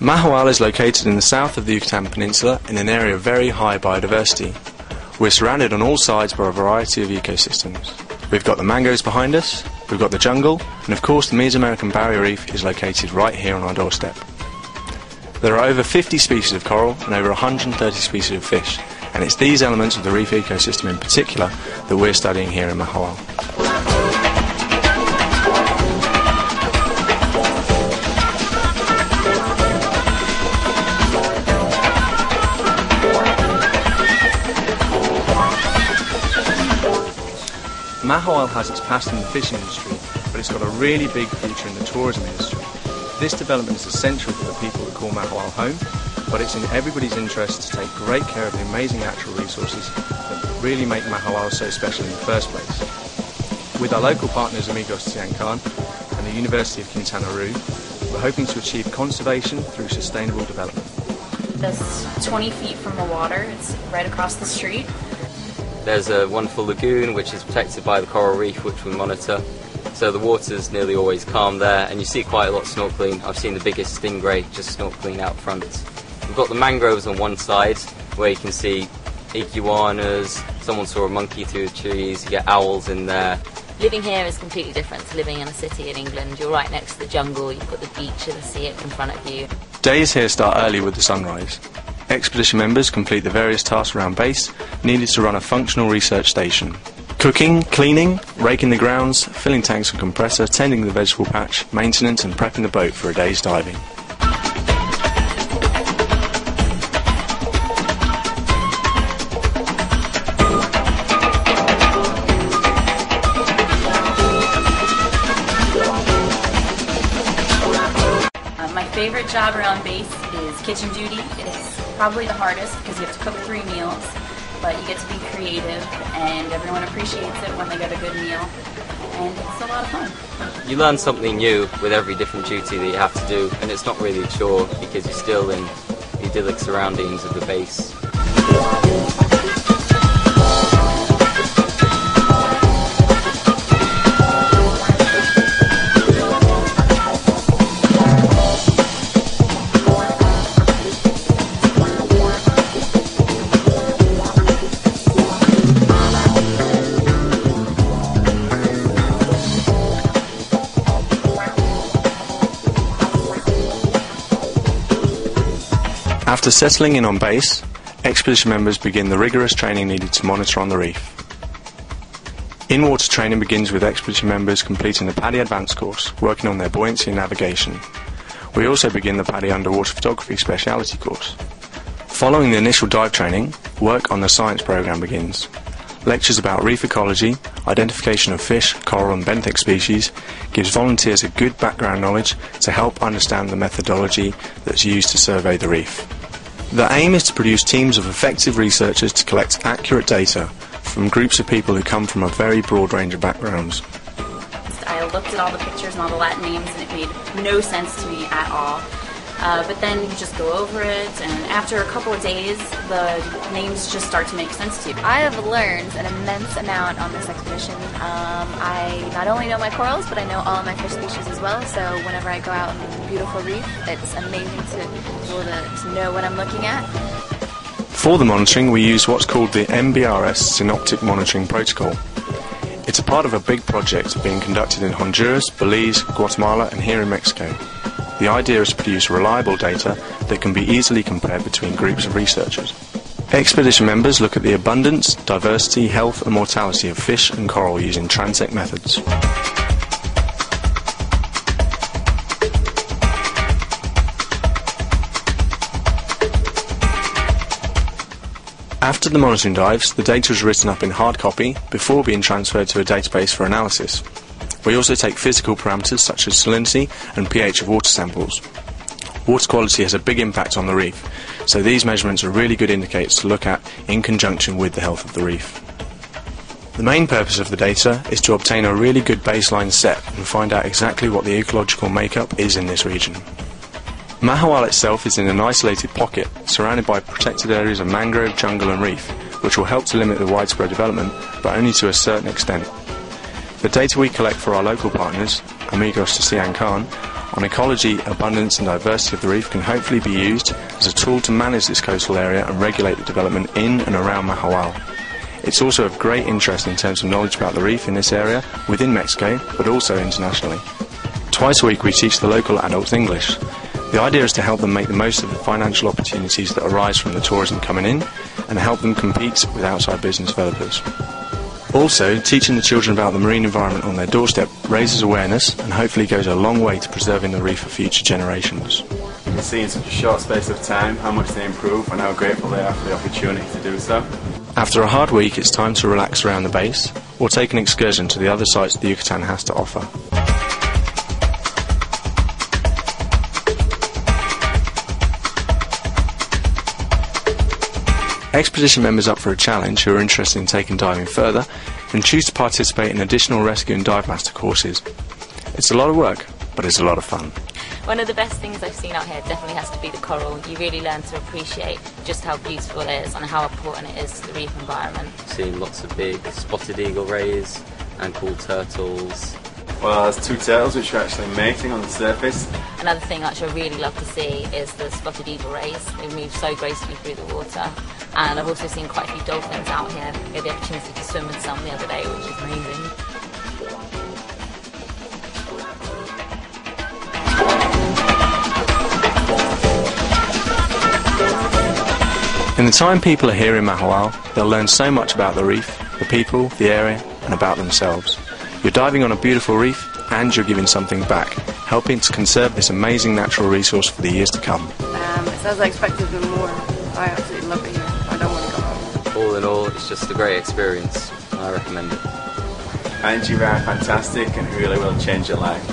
Mahahual is located in the south of the Yucatan Peninsula in an area of very high biodiversity. We're surrounded on all sides by a variety of ecosystems. We've got the mangroves behind us, we've got the jungle, and of course the Mesoamerican Barrier Reef is located right here on our doorstep. There are over 50 species of coral and over 130 species of fish, and it's these elements of the reef ecosystem in particular that we're studying here in Mahahual. Mahahual has its past in the fishing industry, but it's got a really big future in the tourism industry. This development is essential for the people that call Mahahual home, but it's in everybody's interest to take great care of the amazing natural resources that really make Mahahual so special in the first place. With our local partners Amigos de Siancan and the University of Quintana Roo, we're hoping to achieve conservation through sustainable development. That's 20 feet from the water, it's right across the street. There's a wonderful lagoon which is protected by the coral reef which we monitor, so the water's nearly always calm there, and you see quite a lot of snorkeling. I've seen the biggest stingray just snorkeling out front. We've got the mangroves on one side where you can see iguanas, someone saw a monkey through the trees, you get owls in there. Living here is completely different to living in a city in England. You're right next to the jungle, you've got the beach and the sea in front of you. Days here start early with the sunrise. Expedition members complete the various tasks around base needed to run a functional research station. Cooking, cleaning, raking the grounds, filling tanks and compressor, tending the vegetable patch, maintenance and prepping the boat for a day's diving. My favorite job around base is kitchen duty. It is probably the hardest because you have to cook 3 meals, but you get to be creative and everyone appreciates it when they get a good meal, and it's a lot of fun. You learn something new with every different duty that you have to do, and it's not really a chore because you're still in the idyllic surroundings of the base. After settling in on base, expedition members begin the rigorous training needed to monitor on the reef. In-water training begins with expedition members completing the PADI Advanced course, working on their buoyancy and navigation. We also begin the PADI Underwater Photography Speciality course. Following the initial dive training, work on the science program begins. Lectures about reef ecology, identification of fish, coral and benthic species gives volunteers a good background knowledge to help understand the methodology that's used to survey the reef. The aim is to produce teams of effective researchers to collect accurate data from groups of people who come from a very broad range of backgrounds. I looked at all the pictures and all the Latin names and it made no sense to me at all. But then you just go over it, and after a couple of days, the names just start to make sense to you. I have learned an immense amount on this expedition. I not only know my corals, but I know all of my fish species as well, so whenever I go out on a beautiful reef, it's amazing to be able to know what I'm looking at. For the monitoring, we use what's called the MBRS Synoptic Monitoring Protocol. It's a part of a big project being conducted in Honduras, Belize, Guatemala and here in Mexico. The idea is to produce reliable data that can be easily compared between groups of researchers. Expedition members look at the abundance, diversity, health and mortality of fish and coral using transect methods. After the monitoring dives, the data is written up in hard copy before being transferred to a database for analysis. We also take physical parameters such as salinity and pH of water samples. Water quality has a big impact on the reef, so these measurements are really good indicators to look at in conjunction with the health of the reef. The main purpose of the data is to obtain a really good baseline set and find out exactly what the ecological makeup is in this region. Mahahual itself is in an isolated pocket, surrounded by protected areas of mangrove, jungle and reef, which will help to limit the widespread development, but only to a certain extent. The data we collect for our local partners, Amigos de Siancan, on ecology, abundance and diversity of the reef can hopefully be used as a tool to manage this coastal area and regulate the development in and around Mahahual. It's also of great interest in terms of knowledge about the reef in this area, within Mexico, but also internationally. Twice a week we teach the local adults English. The idea is to help them make the most of the financial opportunities that arise from the tourism coming in and help them compete with outside business developers. Also, teaching the children about the marine environment on their doorstep raises awareness and hopefully goes a long way to preserving the reef for future generations. You can see in such a short space of time how much they improve and how grateful they are for the opportunity to do so. After a hard week, it's time to relax around the base or take an excursion to the other sites the Yucatan has to offer. Expedition members up for a challenge who are interested in taking diving further can choose to participate in additional rescue and dive master courses. It's a lot of work, but it's a lot of fun. One of the best things I've seen out here definitely has to be the coral. You really learn to appreciate just how beautiful it is and how important it is to the reef environment. Seeing lots of big spotted eagle rays and cool turtles. Well, there's two turtles which are actually mating on the surface. Another thing which I really love to see is the spotted eagle rays. They move so gracefully through the water. And I've also seen quite a few dolphins out here. I had the opportunity to swim with some the other day, which is amazing. In the time people are here in Mahahual, they'll learn so much about the reef, the people, the area, and about themselves. You're diving on a beautiful reef, and you're giving something back, helping to conserve this amazing natural resource for the years to come. It's as I expected and more. I absolutely love it here. I don't want to go home. All in all, it's just a great experience. I recommend it. And GVI are fantastic and really will change your life.